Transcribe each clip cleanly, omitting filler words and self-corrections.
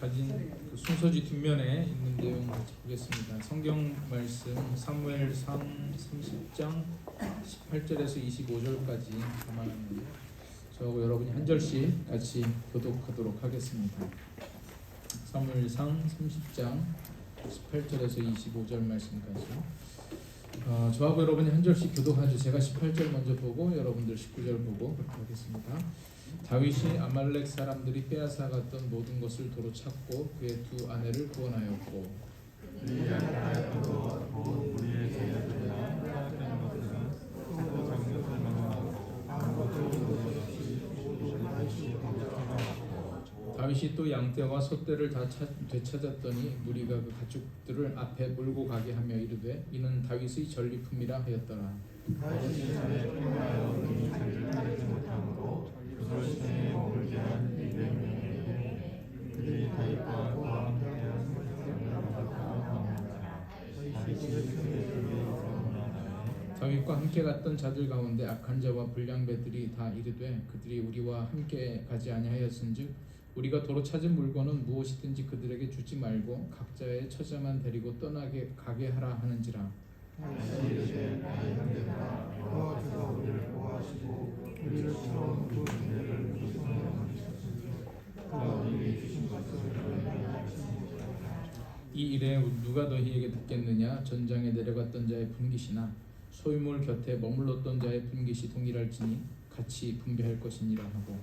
가진 그 순서지 뒷면에 있는 내용 같이 보겠습니다. 성경 말씀 사무엘상 30장 18절에서 25절까지 담아놨는데 저하고 여러분이 한 절씩 같이 교독하도록 하겠습니다. 사무엘상 30장 18절에서 25절 말씀까지 저하고 여러분이 한 절씩 교독하죠. 제가 18절 먼저 보고 여러분들 19절 보고 그렇게 하겠습니다. 다윗이 아말렉 사람들이 빼앗아갔던 모든 것을 도로 찾고 그의 두 아내를 구원하였고 다윗이 또 양떼와 소떼를 다 되찾았더니 무리가 그 가축들을 앞에 몰고 가게 하며 이르되 이는 다윗의 전리품이라 하였더라. 다윗과 함께 갔던 자들 가운데 악한 자와 불량배들이 다 이르되 그들이 우리와 함께 가지 아니하였은즉 우리가 도로 찾은 물건은 무엇이든지 그들에게 주지 말고 각자의 처자만 데리고 떠나게 가게 하라 하는지라. 이 일에 누가 너희에게 듣겠느냐? 전장에 내려갔던 자의 분깃이나 소유물 곁에 머물렀던 자의 분깃이 동일할지니 같이 분배할 것이니라 하고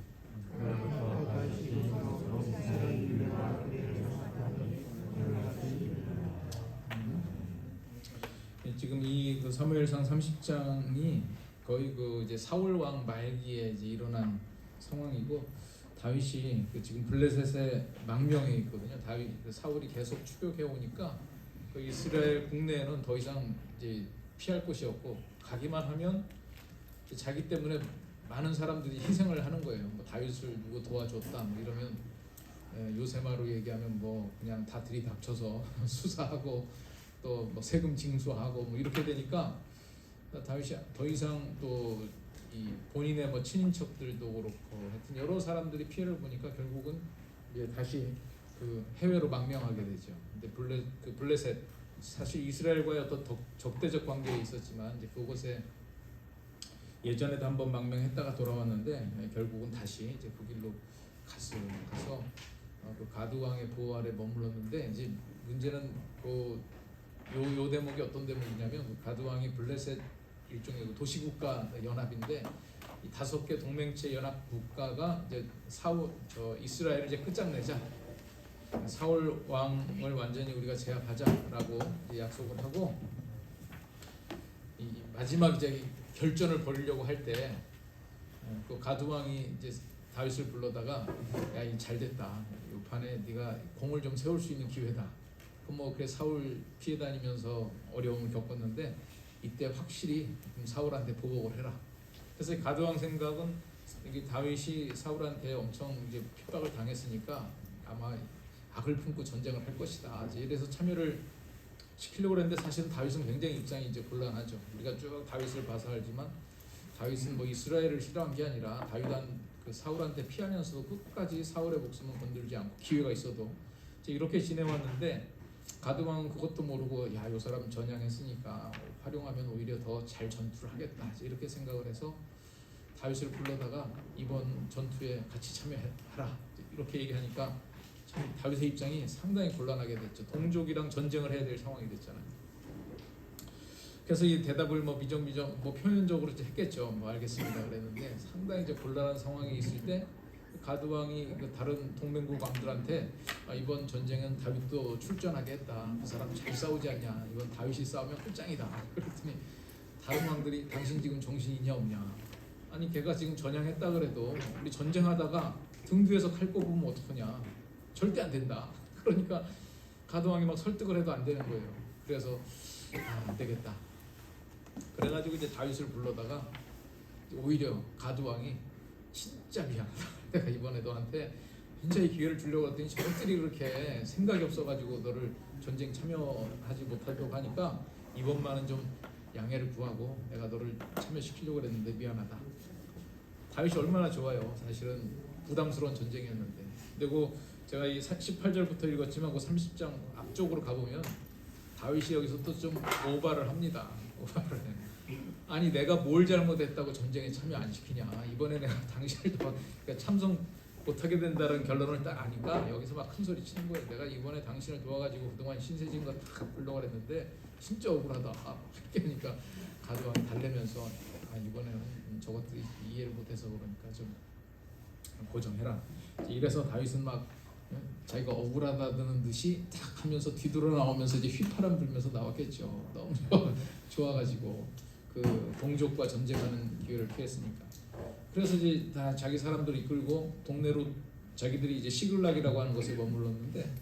지금 이 그 사무엘상 30장이 거의 그 이제 사울 왕 말기에 이제 일어난 상황이고 다윗이 그 지금 블레셋의 망명에 있거든요. 다윗 그 사울이 계속 추격해 오니까 그 이스라엘 국내에는 더 이상 이제 피할 곳이 없고 가기만 하면 자기 때문에 많은 사람들이 희생을 하는 거예요. 뭐 다윗을 누구 도와줬다 뭐 이러면 요새말로 얘기하면 뭐 그냥 다 들이닥쳐서 수사하고 또 뭐 세금 징수하고 뭐 이렇게 되니까 다윗이 더 이상 또 이 본인의 뭐 친인척들도 그렇고 하여튼 여러 사람들이 피해를 보니까 결국은 이제 다시 그 해외로 망명하게 되죠. 근데 블레셋 사실 이스라엘과의 어떤 적대적 관계에 있었지만 이제 그곳에 예전에도 한번 망명했다가 돌아왔는데 결국은 다시 이제 그 길로 가서 그 가드 왕의 보호 아래 머물렀는데 이제 문제는 요 대목이 어떤 대목이냐면 그 가드 왕이 블레셋 일종의 도시국가 연합인데 이 5개 동맹체 연합 국가가 이제 이스라엘을 이제 끝장내자 사울 왕을 완전히 우리가 제압하자라고 이제 약속을 하고 이 마지막 이제 결전을 벌이려고 할 때 그 가드 왕이 이제 다윗을 불러다가 야, 이 잘됐다. 이 판에 네가 공을 좀 세울 수 있는 기회다. 그래 사울 피해 다니면서 어려움을 겪었는데 이때 확실히 사울한테 보복을 해라. 그래서 가드 왕 생각은 이게 다윗이 사울한테 엄청 이제 핍박을 당했으니까 아마 악을 품고 전쟁을 할 것이다. 이래서 참여를 시키려고 했는데 사실은 다윗은 굉장히 입장이 이제 곤란하죠. 우리가 쭉 다윗을 봐서 알지만 다윗은 뭐 이스라엘을 싫어한 게 아니라 다윗한 그 사울한테 피하면서도 끝까지 사울의 목숨은 건들지 않고 기회가 있어도 이제 이렇게 지내왔는데 가드 왕은 그것도 모르고 야, 이 사람 전향했으니까 활용하면 오히려 더 잘 전투를 하겠다. 이렇게 생각을 해서 다윗을 불러다가 이번 전투에 같이 참여하라. 이렇게 얘기하니까 참 다윗의 입장이 상당히 곤란하게 됐죠. 동족이랑 전쟁을 해야 될 상황이 됐잖아요. 그래서 이 대답을 뭐 미정미정 뭐 표면적으로 했겠죠. 뭐 알겠습니다 그랬는데 상당히 이제 곤란한 상황이 있을 때 가드 왕이 그 다른 동맹국 왕들한테 이번 전쟁은 다윗도 출전하게 했다. 그 사람 잘 싸우지 않냐. 이번 다윗이 싸우면 끝장이다. 그랬더니 다른 왕들이 당신 지금 정신이 있냐 없냐. 아니 걔가 지금 전향했다 그래도 우리 전쟁하다가 등 뒤에서 칼 꼽으면 어떡하냐. 절대 안 된다. 그러니까 가드 왕이 막 설득을 해도 안 되는 거예요. 그래서 안 되겠다. 그래가지고 이제 다윗을 불러다가 오히려 가드 왕이 진짜 미안하다. 내가 이번에 너한테 굉장히 기회를 주려고 했더니 저것들이 그렇게 생각이 없어가지고 너를 전쟁 참여하지 못하도록 하니까 이번만은 좀 양해를 구하고 내가 너를 참여시키려고 했는데 미안하다. 다윗이 얼마나 좋아요. 사실은 부담스러운 전쟁이었는데. 그리고 제가 이 18절부터 읽었지만 그 30장 앞쪽으로 가보면 다윗이 여기서 또 좀 오바를 합니다. 오바를 해. 아니 내가 뭘 잘못했다고 전쟁에 참여 안 시키냐. 이번에 내가 당신을 그러니까 참석 못하게 된다는 결론을 딱 아니까 여기서 막 큰 소리 치는 거예요. 내가 이번에 당신을 도와가지고 그동안 신세진 거 다 불러가 했는데 진짜 억울하다. 그러니까 가져와 달래면서 이번에는 저것도 이해를 못해서 그러니까 좀 고정해라. 이래서 다윗은 막 자기가 억울하다는 듯이 딱 하면서 뒤돌아 나오면서 이제 휘파람 불면서 나왔겠죠. 너무 좋아가지고 그 동족과 전쟁하는 기회를 피했으니까. 그래서 이제 다 자기 사람들 이끌고 동네로 자기들이 이제 시글락이라고 하는 곳에 머물렀는데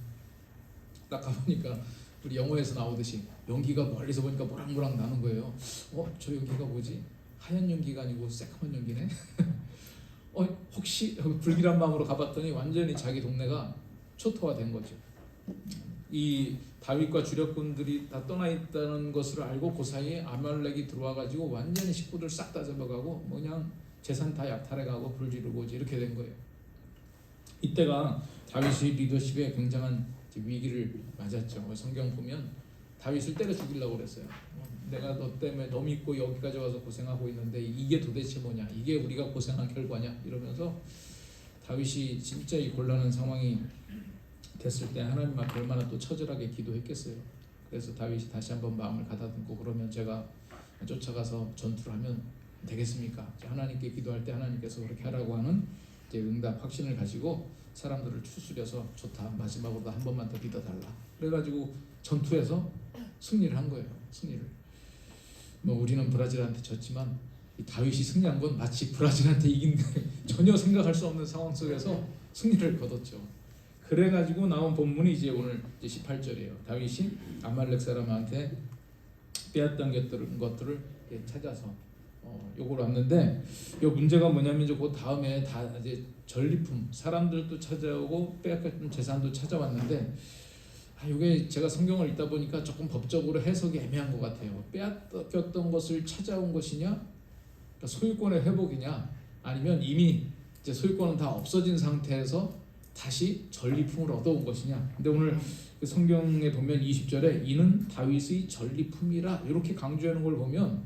딱 가보니까 우리 영화에서 나오듯이 연기가 멀리서 보니까 모락모락 나는 거예요. 저 연기가 뭐지? 하얀 연기가 아니고 새까만 연기네. 혹시 불길한 마음으로 가봤더니 완전히 자기 동네가 초토화된 거죠. 이 다윗과 주력군들이 다 떠나 있다는 것을 알고 그 사이에 아말렉이 들어와 가지고 완전히 식구들 싹 다 잡아가고 그냥 재산 다 약탈해가고 불 지르고 이렇게 된 거예요. 이때가 다윗의 리더십에 굉장한 위기를 맞았죠. 성경 보면 다윗을 때려 죽이려고 그랬어요. 내가 너 때문에 너 믿고 여기까지 와서 고생하고 있는데 이게 도대체 뭐냐? 이게 우리가 고생한 결과냐? 이러면서 다윗이 진짜 이 곤란한 상황이 됐을 때 하나님 앞에 얼마나 또 처절하게 기도했겠어요. 그래서 다윗이 다시 한번 마음을 가다듬고 그러면 제가 쫓아가서 전투를 하면 되겠습니까? 하나님께 기도할 때 하나님께서 그렇게 하라고 하는 이제 응답 확신을 가지고 사람들을 추스려서 좋다. 마지막으로 한 번만 더 믿어달라. 그래가지고 전투에서 승리를 한 거예요. 승리를. 우리는 브라질한테 졌지만 이 다윗이 승리한 건 마치 브라질한테 이긴 전혀 생각할 수 없는 상황 속에서 승리를 거뒀죠. 그래가지고 나온 본문이 이제 오늘 이제 18절이에요. 다윗이 아말렉 사람한테 빼앗던 것들을 찾아서 요걸 왔는데 요 문제가 뭐냐면 이제 그 다음에 다 이제 전리품 사람들도 찾아오고 빼앗겼던 재산도 찾아왔는데 이게 제가 성경을 읽다 보니까 조금 법적으로 해석이 애매한 것 같아요. 빼앗겼던 것을 찾아온 것이냐, 그러니까 소유권의 회복이냐, 아니면 이미 이제 소유권은 다 없어진 상태에서 다시 전리품을 얻어온 것이냐. 근데 오늘 성경에 보면 20절에 이는 다윗의 전리품이라 이렇게 강조하는 걸 보면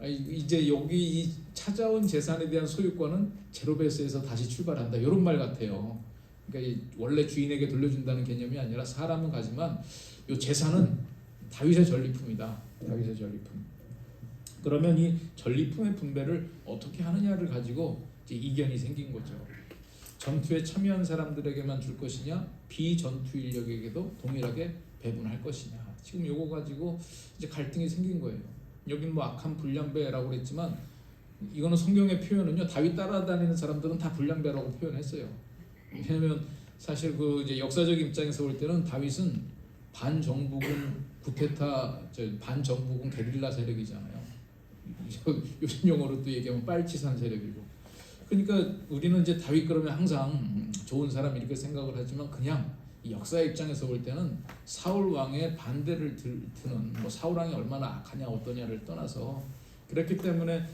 이제 여기 이 찾아온 재산에 대한 소유권은 제로베이스에서 다시 출발한다 이런 말 같아요. 그러니까 원래 주인에게 돌려준다는 개념이 아니라 사람은 가지만 이 재산은 다윗의 전리품이다. 다윗의 전리품. 그러면 이 전리품의 분배를 어떻게 하느냐를 가지고 이제 이견이 생긴 거죠. 전투에 참여한 사람들에게만 줄 것이냐, 비전투 인력에게도 동일하게 배분할 것이냐. 지금 요거 가지고 이제 갈등이 생긴 거예요. 여긴 뭐 악한 불량배라고 그랬지만 이거는 성경의 표현은요. 다윗 따라다니는 사람들은 다 불량배라고 표현했어요. 왜냐하면 사실 그 이제 역사적 입장에서 볼 때는 다윗은 반정부군 구테타, 반정부군 게릴라 세력이잖아요. 요즘 용어로 또 얘기하면 빨치산 세력이고. 그러니까 우리는 이제 다윗 그러면 항상 좋은 사람 이렇게 생각을 하지만 그냥 이 역사의 입장에서 볼 때는 사울 왕의 반대를 드는 사울 왕이 얼마나 악하냐 어떠냐를 떠나서 그렇기 때문에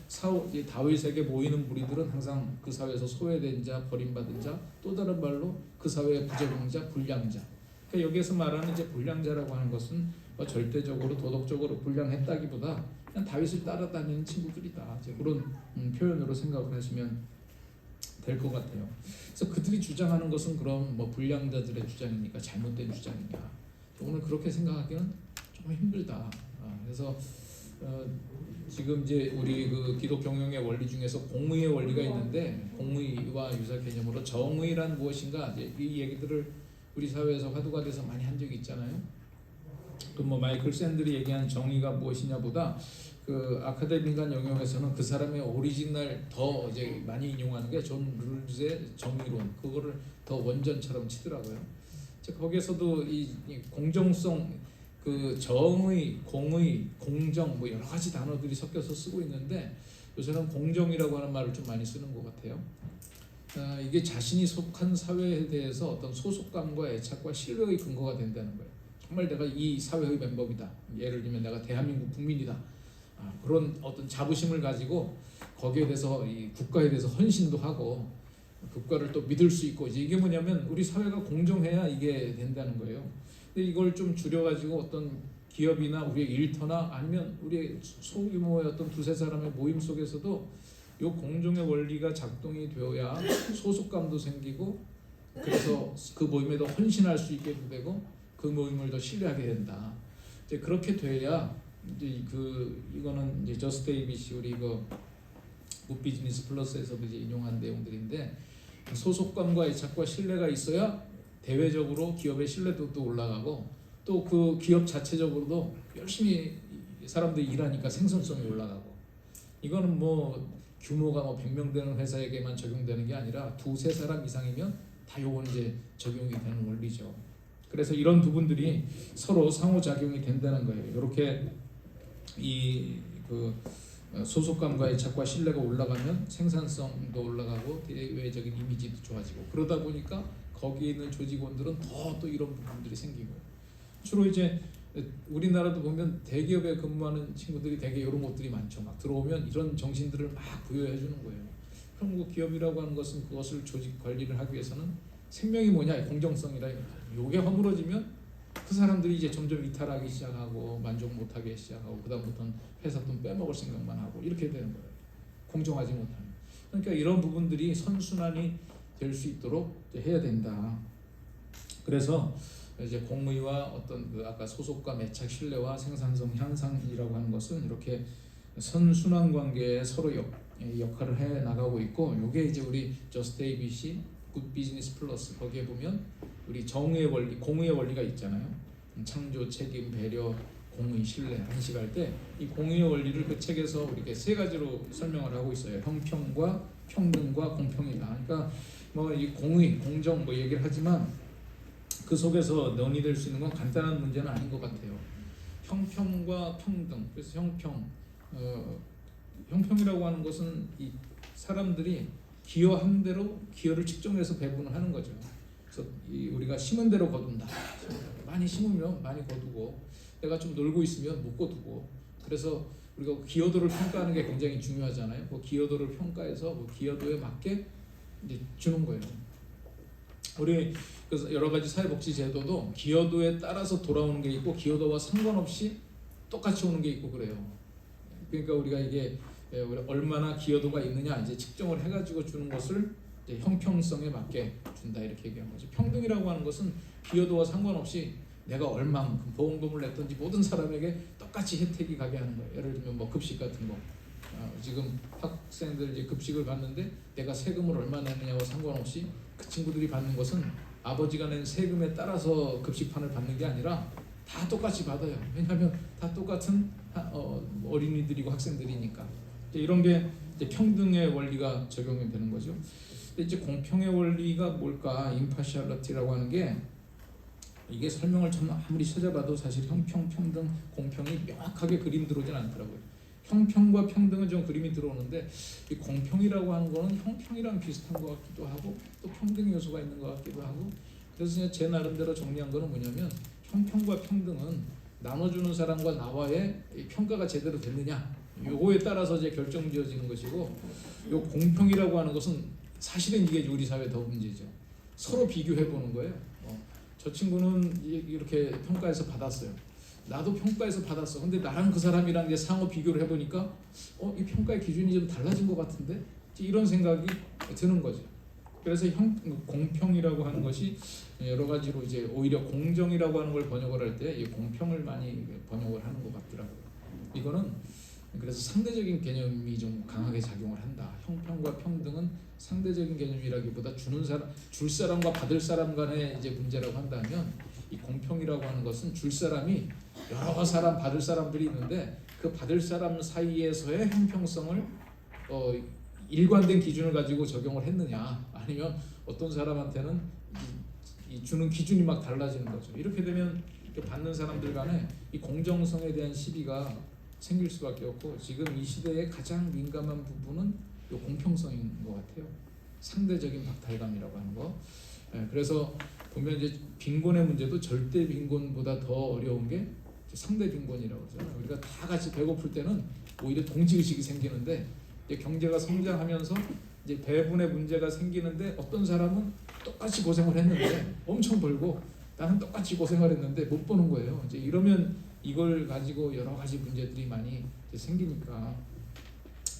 다윗에게 모이는 무리들은 항상 그 사회에서 소외된 자, 버림받은 자, 또 다른 말로 그 사회의 부적응자, 불량자. 그러니까 여기에서 말하는 이제 불량자라고 하는 것은 절대적으로 도덕적으로 불량했다기보다 그냥 다윗을 따라다니는 친구들이다. 이제 그런 표현으로 생각을 하시면 될 것 같아요. 그래서 그들이 주장하는 것은 그럼 불량자들의 주장이니까 잘못된 주장이냐? 오늘 그렇게 생각하기는 좀 힘들다. 그래서 지금 이제 우리 그 기독 경영의 원리 중에서 공의의 원리가 있는데 공의와 유사 개념으로 정의란 무엇인가 이제 이 얘기들을 우리 사회에서 화두가 돼서 많이 한 적이 있잖아요. 그 마이클 샌들이 얘기한 정의가 무엇이냐보다 그 아카데미간 영역에서는 그 사람의 오리지널 더 이제 많이 인용하는 게 존 룰즈의 정의론 그거를 더 원전처럼 치더라고요. 거기에서도 이 공정성, 그 정의, 공의, 공정 여러 가지 단어들이 섞여서 쓰고 있는데 요새는 공정이라고 하는 말을 좀 많이 쓰는 것 같아요. 이게 자신이 속한 사회에 대해서 어떤 소속감과 애착과 신뢰의 근거가 된다는 거예요. 정말 내가 이 사회의 멤버이다. 예를 들면 내가 대한민국 국민이다. 그런 어떤 자부심을 가지고 거기에 대해서 이 국가에 대해서 헌신도 하고 국가를 또 믿을 수 있고 이제 이게 뭐냐면 우리 사회가 공정해야 이게 된다는 거예요. 근데 이걸 좀 줄여가지고 어떤 기업이나 우리의 일터나 아니면 우리의 소규모의 어떤 두세 사람의 모임 속에서도 이 공정의 원리가 작동이 되어야 소속감도 생기고 그래서 그 모임에 더 헌신할 수 있게 되고 그 모임을 더 신뢰하게 된다. 이제 그렇게 돼야 이제 이거는 이제 저스트 ABC 우리 이거 굿 비즈니스 플러스에서도 이제 인용한 내용들인데 소속감과 애착과 신뢰가 있어야 대외적으로 기업의 신뢰도도 올라가고 또 그 기업 자체적으로도 열심히 사람들이 일하니까 생산성이 올라가고 이거는 뭐 규모가 뭐 100명 되는 회사에게만 적용되는 게 아니라 두세 사람 이상이면 다 요건 이제 적용이 되는 원리죠. 그래서 이런 부분들이 서로 상호작용이 된다는 거예요. 이렇게 소속감과 애착과 신뢰가 올라가면 생산성도 올라가고 대외적인 이미지도 좋아지고 그러다 보니까 거기에 있는 조직원들은 더 또 이런 부분들이 생기고 주로 이제 우리나라도 보면 대기업에 근무하는 친구들이 되게 이런 것들이 많죠. 막 들어오면 이런 정신들을 막 부여해 주는 거예요. 그럼 그 기업이라고 하는 것은 그것을 조직 관리를 하기 위해서는 생명이 뭐냐 공정성이라 요게 허물어지면 그 사람들이 이제 점점 이탈하기 시작하고 만족 못하기 시작하고 그다음부터는 회사 돈 빼먹을 생각만 하고 이렇게 되는 거예요. 공정하지 못하면. 그러니까 이런 부분들이 선순환이 될 수 있도록 해야 된다. 그래서 이제 공의와 어떤 그 아까 소속감, 애착, 신뢰와 생산성 향상이라고 하는 것은 이렇게 선순환 관계에 서로 역할을 해 나가고 있고, 이게 이제 우리 저스트 ABC, 굿 비즈니스 플러스 거기에 보면 우리 정의의 원리, 공의의 원리가 있잖아요. 창조, 책임, 배려, 공의, 신뢰 한식할 때 이 공의의 원리를 그 책에서 이렇게 세 가지로 설명을 하고 있어요. 형평과 평등과 공평이다. 그러니까 뭐 이 공의, 공정 뭐 얘기를 하지만 그 속에서 논의될 수 있는 건 간단한 문제는 아닌 것 같아요. 형평과 평등. 그래서 형평이라고 하는 것은 이 사람들이 기여한 대로 기여를 측정해서 배분을 하는 거죠. 그래서 우리가 심은 대로 거둔다. 많이 심으면 많이 거두고, 내가 좀 놀고 있으면 못 거두고. 그래서 우리가 기여도를 평가하는 게 굉장히 중요하잖아요. 그 기여도를 평가해서 그 기여도에 맞게 이제 주는 거예요. 우리 그래서 여러 가지 사회복지 제도도 기여도에 따라서 돌아오는 게 있고 기여도와 상관없이 똑같이 오는 게 있고 그래요. 그러니까 우리가 이게 얼마나 기여도가 있느냐 이제 측정을 해가지고 주는 것을 이제 형평성에 맞게 준다 이렇게 얘기한 거죠. 평등이라고 하는 것은 기여도와 상관없이 내가 얼마만큼 보험금을 냈든지 모든 사람에게 똑같이 혜택이 가게 하는 거예요. 예를 들면 뭐 급식 같은 거. 지금 학생들 이제 급식을 받는데 내가 세금을 얼마 냈느냐와 상관없이 그 친구들이 받는 것은 아버지가 낸 세금에 따라서 급식판을 받는 게 아니라 다 똑같이 받아요. 왜냐하면 다 똑같은 어린이들이고 학생들이니까. 이런 게 이제 평등의 원리가 적용이 되는 거죠. 근데 이제 공평의 원리가 뭘까? 임파셜리티라고 하는 게 이게 설명을 좀 아무리 찾아봐도 사실 형평, 평등, 공평이 명확하게 그림 들어오진 않더라고요. 형평과 평등은 좀 그림이 들어오는데 이 공평이라고 하는 거는 형평이랑 비슷한 것 같기도 하고 또 평등 요소가 있는 것 같기도 하고, 그래서 제 나름대로 정리한 거는 뭐냐면 형평과 평등은 나눠주는 사람과 나와의 평가가 제대로 됐느냐 요거에 따라서 이제 결정지어지는 것이고, 요 공평이라고 하는 것은 사실은 이게 우리 사회 더 문제죠. 서로 비교해 보는 거예요. 저 친구는 이렇게 평가해서 받았어요. 나도 평가해서 받았어. 근데 나랑 그 사람이랑 이제 상호 비교를 해보니까 이 평가의 기준이 좀 달라진 것 같은데 이런 생각이 드는 거죠. 그래서 공평이라고 하는 것이 여러 가지로 이제 오히려 공정이라고 하는 걸 번역을 할 때 공평을 많이 번역을 하는 것 같더라고요. 이거는 그래서 상대적인 개념이 좀 강하게 작용을 한다. 형평과 평등은 상대적인 개념이라기보다 줄 사람과 받을 사람 간의 이제 문제라고 한다면, 이 공평이라고 하는 것은 줄 사람이 여러 사람 받을 사람들이 있는데 그 받을 사람 사이에서의 형평성을 일관된 기준을 가지고 적용을 했느냐, 아니면 어떤 사람한테는 이 주는 기준이 막 달라지는 거죠. 이렇게 되면 받는 사람들 간에 이 공정성에 대한 시비가 생길 수밖에 없고, 지금 이 시대의 가장 민감한 부분은 이 공평성인 것 같아요. 상대적인 박탈감이라고 하는 거. 그래서 보면 이제 빈곤의 문제도 절대 빈곤보다 더 어려운 게 상대 빈곤이라고 그러잖아요. 우리가 다 같이 배고플 때는 오히려 동지의식이 생기는데 이제 경제가 성장하면서 이제 배분의 문제가 생기는데 어떤 사람은 똑같이 고생을 했는데 엄청 벌고 나는 똑같이 고생을 했는데 못 버는 거예요. 이제 이러면 이걸 가지고 여러 가지 문제들이 많이 이제 생기니까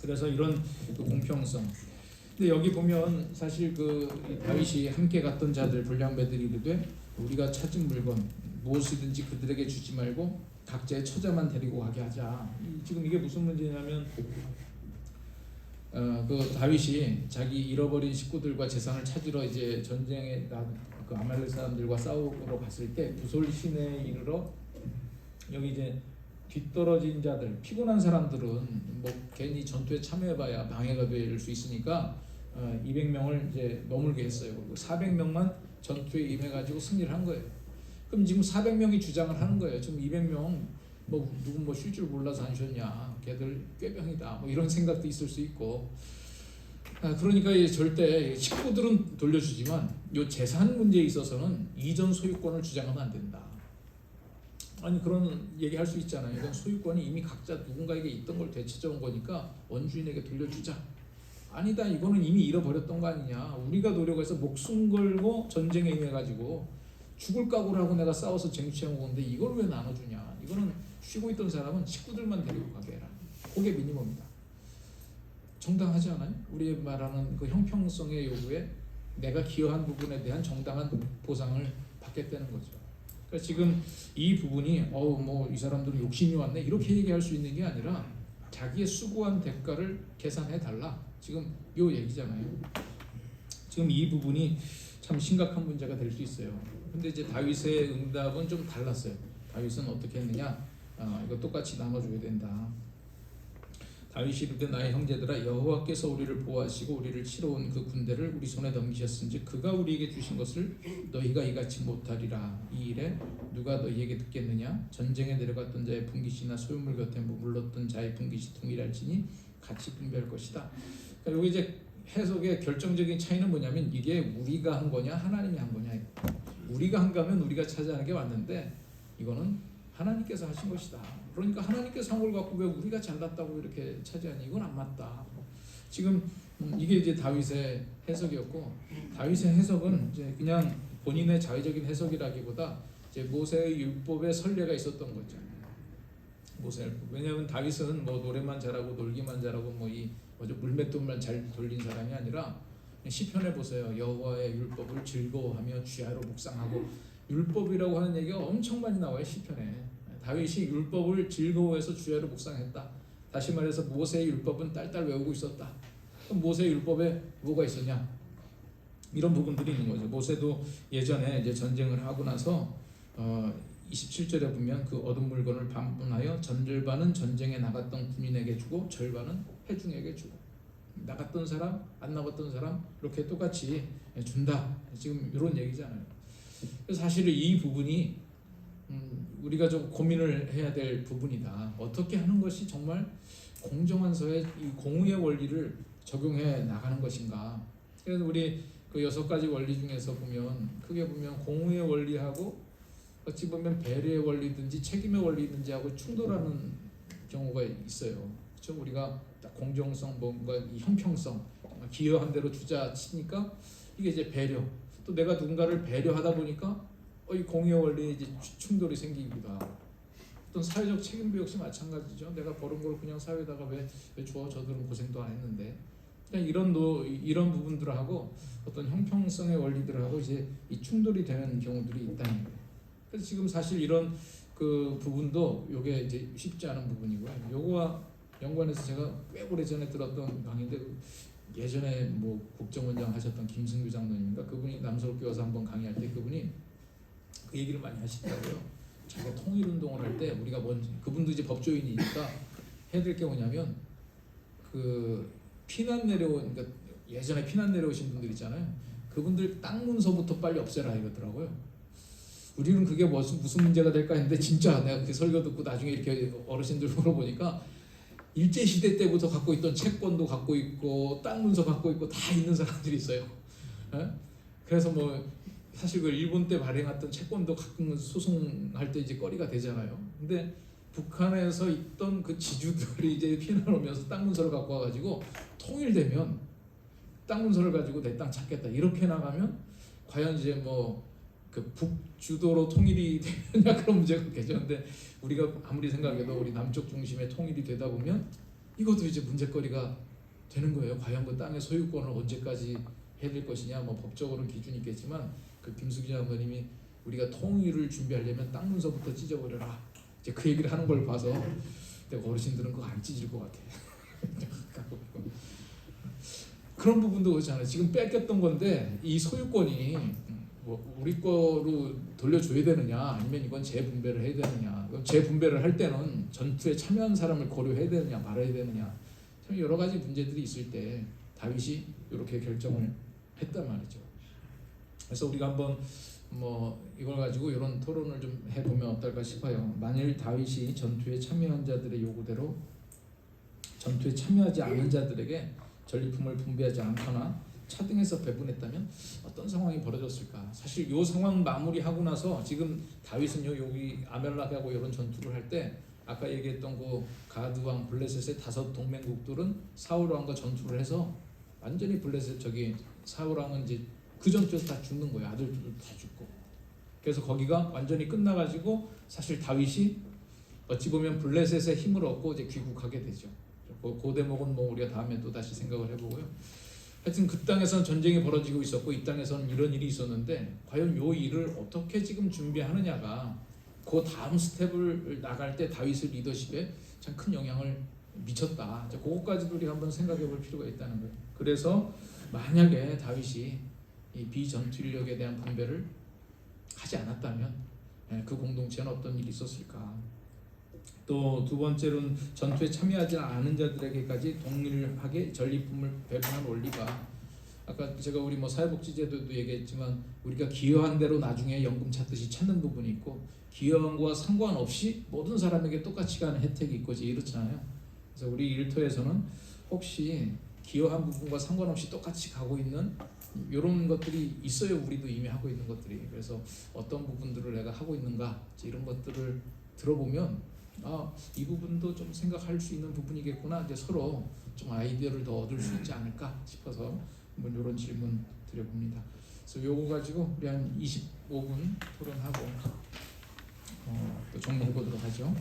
그래서 이런 그 공평성. 근데 여기 보면 사실 그 다윗이 함께 갔던 자들 불량배들이 이르되 우리가 찾은 물건 무엇이든지 그들에게 주지 말고 각자의 처자만 데리고 가게 하자. 지금 이게 무슨 문제냐면 그 다윗이 자기 잃어버린 식구들과 재산을 찾으러 이제 전쟁에 그 아말렉 사람들과 싸우러 갔을 때 부솔 시내에 이르러 여기 이제 뒤떨어진 자들, 피곤한 사람들은 뭐 괜히 전투에 참여해봐야 방해가 될 수 있으니까 200명을 이제 머물게 했어요. 400명만 전투에 임해가지고 승리를 한 거예요. 그럼 지금 400명이 주장을 하는 거예요. 지금 200명 뭐 누군 뭐 쉴 줄 몰라서 안 쉬었냐, 걔들 꾀병이다, 뭐 이런 생각도 있을 수 있고. 그러니까 절대 식구들은 돌려주지만 이 재산 문제에 있어서는 이전 소유권을 주장하면 안 된다. 아니 그런 얘기할 수 있잖아요. 이건 소유권이 이미 각자 누군가에게 있던 걸 되찾아온 거니까 원주인에게 돌려주자. 아니다, 이거는 이미 잃어버렸던 거 아니냐. 우리가 노력해서 목숨 걸고 전쟁에 임해가지고 죽을 각오를 하고 내가 싸워서 쟁취해 온 건데 이걸 왜 나눠주냐. 이거는 쉬고 있던 사람은 식구들만 데리고 가게 해라. 그게 미니멈이다. 정당하지 않아요? 우리 말하는 그 형평성의 요구에 내가 기여한 부분에 대한 정당한 보상을 받겠다는 거죠. 그러니까 지금 이 부분이 뭐 이 사람들은 욕심이 왔네 이렇게 얘기할 수 있는 게 아니라 자기의 수고한 대가를 계산해 달라. 지금 요 얘기잖아요. 지금 이 부분이 참 심각한 문제가 될 수 있어요. 근데 이제 다윗의 응답은 좀 달랐어요. 다윗은 어떻게 했느냐? 이거 똑같이 나눠줘야 된다. 다윗이 이르되 나의 형제들아 여호와께서 우리를 보호하시고 우리를 치러 온 그 군대를 우리 손에 넘기셨은지 그가 우리에게 주신 것을 너희가 이같이 못하리라. 이 일에 누가 너희에게 듣겠느냐? 전쟁에 내려갔던 자의 분깃이나 소유물 곁에 머물렀던 자의 분깃이 동일할지니 같이 분배할 것이다. 그러니까 여기 이제 해석의 결정적인 차이는 뭐냐면 이게 우리가 한 거냐 하나님이 한 거냐. 우리가 한 거면 우리가 차지하는 게 맞는데 이거는 하나님께서 하신 것이다. 그러니까 하나님께서 한 걸 갖고 왜 우리가 잘났다고 이렇게 차지하니 이건 안 맞다. 지금 이게 이제 다윗의 해석이었고 다윗의 해석은 이제 그냥 본인의 자의적인 해석이라기보다 이제 모세의 율법의 선례가 있었던 거죠. 모세의 율법. 왜냐하면 다윗은 뭐 노래만 잘하고 놀기만 잘하고 뭐 이 물맷돌만 잘 돌린 사람이 아니라 시편에 보세요. 여호와의 율법을 즐거워하며 주야로 묵상하고 율법이라고 하는 얘기가 엄청 많이 나와요. 시편에. 다윗이 율법을 즐거워해서 주야로 묵상했다. 다시 말해서 모세의 율법은 딸딸 외우고 있었다. 그럼 모세의 율법에 뭐가 있었냐? 이런 부분들이 있는 거죠. 모세도 예전에 이제 전쟁을 하고 나서 27절에 보면 그 얻은 물건을 반분하여 절반은 전쟁에 나갔던 군인에게 주고 절반은 회중에게 주고 나갔던 사람 안 나갔던 사람 이렇게 똑같이 준다. 지금 이런 얘기잖아요. 그래서 사실 이 부분이 우리가 좀 고민을 해야 될 부분이다. 어떻게 하는 것이 정말 공정한 사회 이 공의의 원리를 적용해 나가는 것인가. 그래서 우리 그 6가지 원리 중에서 보면 크게 보면 공의의 원리하고 어찌 보면 배려의 원리든지 책임의 원리든지 하고 충돌하는 경우가 있어요. 그렇죠? 우리가 공정성, 뭔가 이 형평성, 기여한 대로 주자 치니까 이게 이제 배려. 또 내가 누군가를 배려하다 보니까 이 공의의 원리에 이제 충돌이 생기기도 하고. 어떤 사회적 책임도 역시 마찬가지죠. 내가 벌은 걸 그냥 사회에다가 왜 줘? 저들은 고생도 안 했는데. 그냥 이런 부분들하고 어떤 형평성의 원리들하고 이제 이 충돌이 되는 경우들이 있다는 거예요. 그래서 지금 사실 이런 그 부분도 요게 이제 쉽지 않은 부분이고요. 요거와 연관해서 제가 꽤 오래전에 들었던 강의인데 예전에 뭐 국정원장 하셨던 김승규 장로님인가 그분이 남서울교회 와서 한번 강의할 때 그분이 그 얘기를 많이 하시더라고요. 자기가 통일운동을 할 때 우리가 먼저 그분도 이제 법조인이니까 해야 될 게 뭐냐면 그 피난 내려온 그러니까 예전에 피난 내려오신 분들 있잖아요. 그분들 땅 문서부터 빨리 없애라 이러더라고요. 우리는 그게 무슨 문제가 될까 했는데 진짜 내가 그 설교 듣고 나중에 이렇게 어르신들 물어보니까 일제시대 때부터 갖고 있던 채권도 갖고 있고 땅 문서 갖고 있고 다 있는 사람들이 있어요. 에? 그래서 뭐 사실 그 일본 때 발행했던 채권도 가끔 소송할 때 이제 거리가 되잖아요. 근데 북한에서 있던 그 지주들이 이제 피난 오면서 땅 문서를 갖고 와가지고 통일되면 땅 문서를 가지고 내 땅 찾겠다 이렇게 나가면 과연 이제 뭐 그 북주도로 통일이 되느냐 그런 문제가 계셨는데 우리가 아무리 생각해도 우리 남쪽 중심의 통일이 되다 보면 이것도 이제 문제거리가 되는 거예요. 과연 그 땅의 소유권을 언제까지 해야 될 것이냐. 뭐 법적으로는 기준이 있겠지만 그 김수기 장관님이 우리가 통일을 준비하려면 땅 문서부터 찢어버려라. 이제 그 얘기를 하는 걸 봐서 어르신들은 그거 안 찢을 것 같아. 그런 부분도 그렇잖아요. 지금 뺏겼던 건데 이 소유권이 뭐 우리 거로 돌려줘야 되느냐 아니면 이건 재분배를 해야 되느냐. 재분배를 할 때는 전투에 참여한 사람을 고려해야 되느냐 말아야 되느냐. 참 여러 가지 문제들이 있을 때 다윗이 이렇게 결정을 했단 말이죠. 그래서 우리가 한번 뭐 이걸 가지고 이런 토론을 좀 해보면 어떨까 싶어요. 만일 다윗이 전투에 참여한 자들의 요구대로 전투에 참여하지 않은 자들에게 전리품을 분배하지 않거나 차등해서 배분했다면 어떤 상황이 벌어졌을까? 사실 이 상황 마무리하고 나서 지금 다윗은요 여기 아멜렉하고 이런 전투를 할 때 아까 얘기했던 그 가드 왕 블레셋의 5 동맹국들은 사울 왕과 전투를 해서 완전히 블레셋 저기 사울 왕은 이제 그 전투에서 다 죽는 거예요. 아들들도 다 죽고. 그래서 거기가 완전히 끝나가지고 사실 다윗이 어찌 보면 블레셋의 힘을 얻고 이제 귀국하게 되죠. 그 대목은 뭐 우리가 다음에 또 다시 생각을 해보고요. 하여튼 그 땅에서는 전쟁이 벌어지고 있었고 이 땅에서는 이런 일이 있었는데 과연 요 일을 어떻게 지금 준비하느냐가 그 다음 스텝을 나갈 때 다윗의 리더십에 참 큰 영향을 미쳤다. 그것까지도 우리가 한번 생각해 볼 필요가 있다는 거예요. 그래서 만약에 다윗이 이 비전투력에 대한 분배를 하지 않았다면 그 공동체는 어떤 일이 있었을까. 또 두 번째로는 전투에 참여하지 않은 자들에게까지 동일하게 전리품을 배분한 원리가 아까 제가 우리 뭐 사회복지제도도 얘기했지만 우리가 기여한 대로 나중에 연금 찾듯이 찾는 부분이 있고 기여한 거와 상관없이 모든 사람에게 똑같이 가는 혜택이 있고 이렇잖아요. 그래서 우리 일터에서는 혹시 기여한 부분과 상관없이 똑같이 가고 있는 이런 것들이 있어요. 우리도 이미 하고 있는 것들이. 그래서 어떤 부분들을 내가 하고 있는가 이런 것들을 들어보면 이 부분도 좀 생각할 수 있는 부분이겠구나. 이제 서로 좀 아이디어를 더 얻을 수 있지 않을까 싶어서 한번 이런 질문 드려봅니다. 그래서 요거 가지고 우리 한 25분 토론하고 또 정리해 보도록 하죠.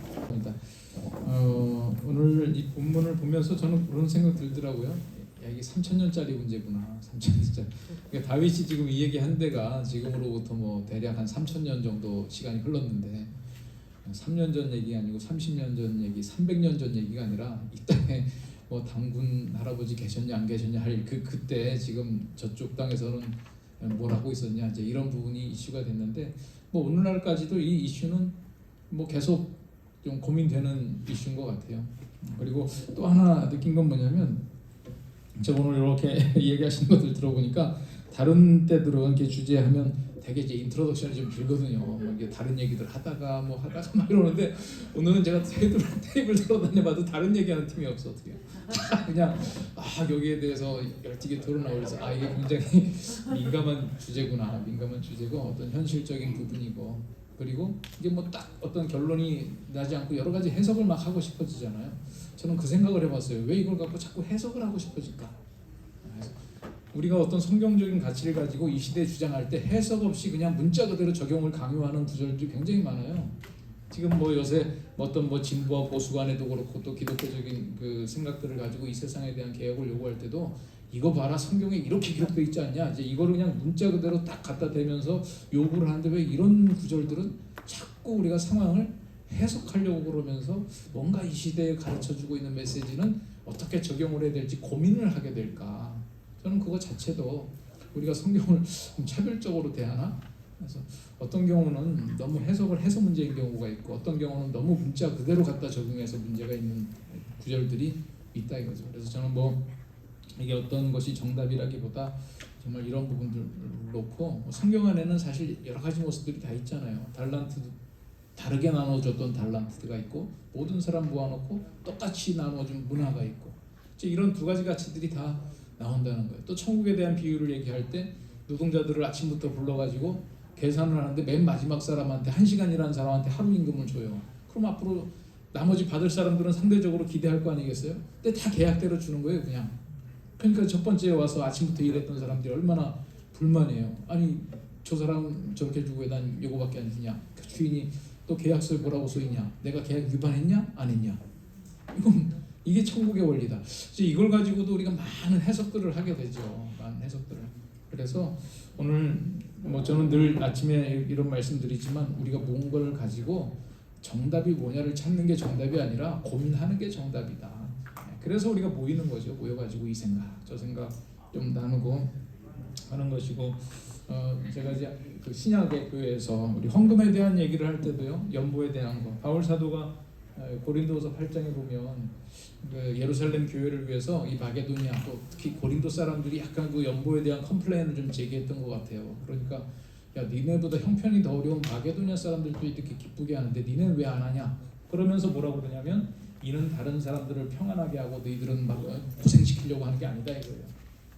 오늘 이 본문을 보면서 저는 그런 생각 들더라고요. 야, 이게 3,000년짜리 문제구나. 3,000년짜리. 그러니까 다윗이 지금 이 얘기한 데가 지금으로부터 뭐 대략 한 3,000년 정도 시간이 흘렀는데 3년 전 얘기 아니고 30년 전 얘기, 300년 전 얘기가 아니라 이 땅에 뭐 당군 할아버지 계셨냐 안 계셨냐 할 그때 지금 저쪽 땅에서는 뭘 하고 있었냐 이제 이런 부분이 이슈가 됐는데 뭐 오늘날까지도 이 이슈는 뭐 계속 좀 고민되는 이슈인 것 같아요. 그리고 또 하나 느낀 건 뭐냐면 제가 오늘 이렇게 얘기하시는 것들 들어보니까 다른 때들은 이렇게 주제하면 되게 이제 인트로덕션이 좀 길거든요. 뭐 이게 다른 얘기들 하다가 막 이러는데 오늘은 제가 테이블 돌아다녀봐도 다른 얘기하는 팀이 없어. 어떻게 그냥 여기에 대해서 열띠게 토론하고 그래서 이게 굉장히 민감한 주제고 어떤 현실적인 부분이고 그리고 이게 뭐 딱 어떤 결론이 나지 않고 여러 가지 해석을 막 하고 싶어지잖아요. 저는 그 생각을 해봤어요. 왜 이걸 갖고 자꾸 해석을 하고 싶어질까? 우리가 어떤 성경적인 가치를 가지고 이 시대에 주장할 때 해석 없이 그냥 문자 그대로 적용을 강요하는 구절들이 굉장히 많아요. 지금 뭐 요새 어떤 뭐 진보와 보수 간에도 그렇고 또 기독교적인 그 생각들을 가지고 이 세상에 대한 개혁을 요구할 때도 이거 봐라 성경에 이렇게 기록되어 있지 않냐 이제 이거를 그냥 문자 그대로 딱 갖다 대면서 요구를 하는데 왜 이런 구절들은 자꾸 우리가 상황을 해석하려고 그러면서 뭔가 이 시대에 가르쳐주고 있는 메시지는 어떻게 적용을 해야 될지 고민을 하게 될까. 저는 그거 자체도 우리가 성경을 차별적으로 대하나? 그래서 어떤 경우는 너무 해석을 해서 문제인 경우가 있고 어떤 경우는 너무 문자 그대로 갖다 적용해서 문제가 있는 구절들이 있다 이거죠. 그래서 저는 뭐 이게 어떤 것이 정답이라기보다 정말 이런 부분들을 놓고 성경 안에는 사실 여러 가지 모습들이 다 있잖아요. 달란트도 다르게 나눠줬던 달란트가 있고 모든 사람 모아놓고 똑같이 나눠준 문화가 있고 이런 두 가지 가치들이 다 나온다는 거예요. 또 천국에 대한 비유를 얘기할 때 노동자들을 아침부터 불러가지고 계산을 하는데 맨 마지막 사람한테 1시간 일하는 사람한테 하루 임금을 줘요. 그럼 앞으로 나머지 받을 사람들은 상대적으로 기대할 거 아니겠어요? 근데 다 계약대로 주는 거예요. 그냥 그러니까 첫 번째 와서 아침부터 일했던 사람들이 얼마나 불만이에요. 아니 저 사람 저렇게 주고 왜 난 요거밖에 안 주냐. 그 주인이 또 계약서에 뭐라고 써있냐. 내가 계약 위반했냐 안 했냐. 이게 천국의 원리다. 이제 이걸 가지고도 우리가 많은 해석들을 하게 되죠. 많은 해석들을. 그래서 오늘 뭐 저는 늘 아침에 이런 말씀드리지만 우리가 뭔가를 가지고 정답이 뭐냐를 찾는 게 정답이 아니라 고민하는 게 정답이다. 그래서 우리가 모이는 거죠. 모여가지고 이 생각 저 생각 좀 나누고 하는 것이고 제가 이제 그 신약의 교회에서 우리 헌금에 대한 얘기를 할 때도요. 연보에 대한 거 바울 사도가 고린도서 8장에 보면 그 예루살렘 교회를 위해서 이 마게도니아 또 특히 고린도 사람들이 약간 그 연보에 대한 컴플레인을 좀 제기했던 것 같아요. 그러니까 야 니네보다 형편이 더 어려운 마게도니아 사람들도 이렇게 기쁘게 하는데 니네는 왜 안 하냐? 그러면서 뭐라고 그러냐면 이는 다른 사람들을 평안하게 하고 너희들은 막 고생시키려고 하는 게 아니다 이거예요.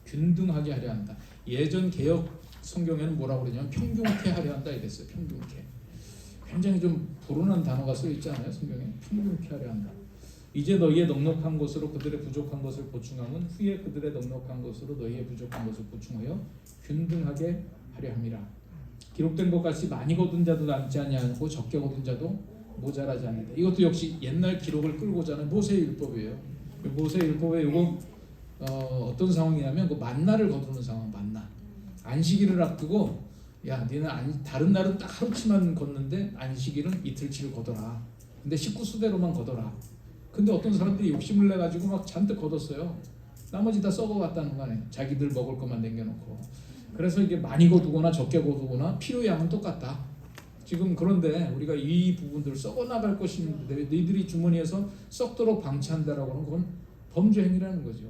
균등하게 하려 한다. 예전 개혁 성경에는 뭐라고 그러냐면 평균케 하려 한다 이랬어요. 평균케. 굉장히 좀 불운한 단어가 써 있잖아요. 성경에 평균케 하려 한다. 이제 너희의 넉넉한 것으로 그들의 부족한 것을 보충하면 후에 그들의 넉넉한 것으로 너희의 부족한 것을 보충하여 균등하게 하려 함이라. 기록된 것 같이 많이 거둔 자도 남지 아니하고 적게 거둔 자도 모자라지 않는다. 이것도 역시 옛날 기록을 끌고자 하는 모세율법이에요. 모세율법에 이거 어떤 상황이냐면 그 만나를 거두는 상황. 만나. 안식일을 앞두고 야 니는 다른 날은 딱 하루치만 걷는데 안식일은 이틀치를 걷어라. 근데 식구 수대로만 걷어라. 근데 어떤 사람들이 욕심을 내가지고 막 잔뜩 걷었어요. 나머지 다 썩어갔다는 거 아니에요. 자기들 먹을 것만 남겨놓고. 그래서 이게 많이 거두거나 적게 거두거나 필요 양은 똑같다. 지금 그런데 우리가 이 부분들 썩어나갈 것인데 너희들이 주머니에서 썩도록 방치한다라고 하는 건 범죄 행위라는 거죠.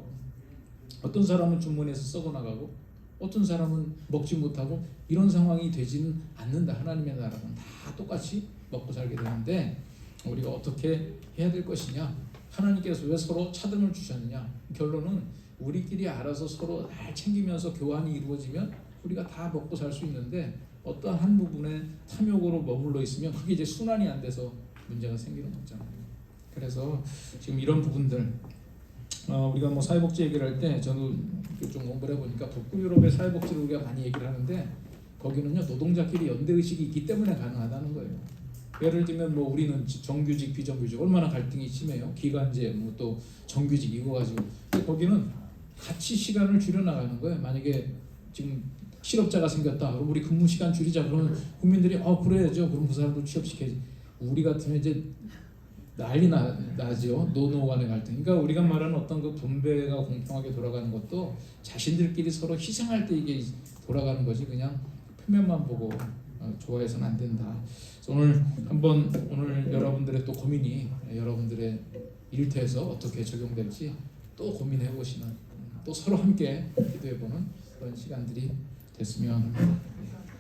어떤 사람은 주머니에서 썩어나가고 어떤 사람은 먹지 못하고 이런 상황이 되지는 않는다. 하나님의 나라는 다 똑같이 먹고 살게 되는데 우리가 어떻게 해야 될 것이냐. 하나님께서 왜 서로 차등을 주셨느냐. 결론은 우리끼리 알아서 서로 잘 챙기면서 교환이 이루어지면 우리가 다 먹고 살 수 있는데 어떤 한 부분에 탐욕으로 머물러 있으면 그게 이제 순환이 안 돼서 문제가 생기는 거잖아요. 그래서 지금 이런 부분들 우리가 뭐 사회복지 얘기를 할 때 저도 좀 공부를 해보니까 북부 유럽의 사회복지를 우리가 많이 얘기를 하는데 거기는요 노동자끼리 연대의식이 있기 때문에 가능하다는 거예요. 예를 들면 뭐 우리는 정규직 비정규직 얼마나 갈등이 심해요. 기간제 뭐 또 정규직 이거 가지고. 근데 거기는 같이 시간을 줄여나가는 거예요. 만약에 지금 실업자가 생겼다. 그럼 우리 근무 시간 줄이자. 그러면 국민들이 그래야죠. 그럼 그 사람들 취업시켜야지. 우리 같으면 이제 난리 나죠. 노노 간의 갈등. 그러니까 우리가 말하는 어떤 그 분배가 공평하게 돌아가는 것도 자신들끼리 서로 희생할 때 이게 돌아가는 거지 그냥 표면만 보고 좋아해서는 안 된다. 그래서 오늘 여러분들의 또 고민이 여러분들의 일터에서 어떻게 적용될지 또 고민해 보시는 또 서로 함께 기도해 보는 그런 시간들이 됐으면 합니다.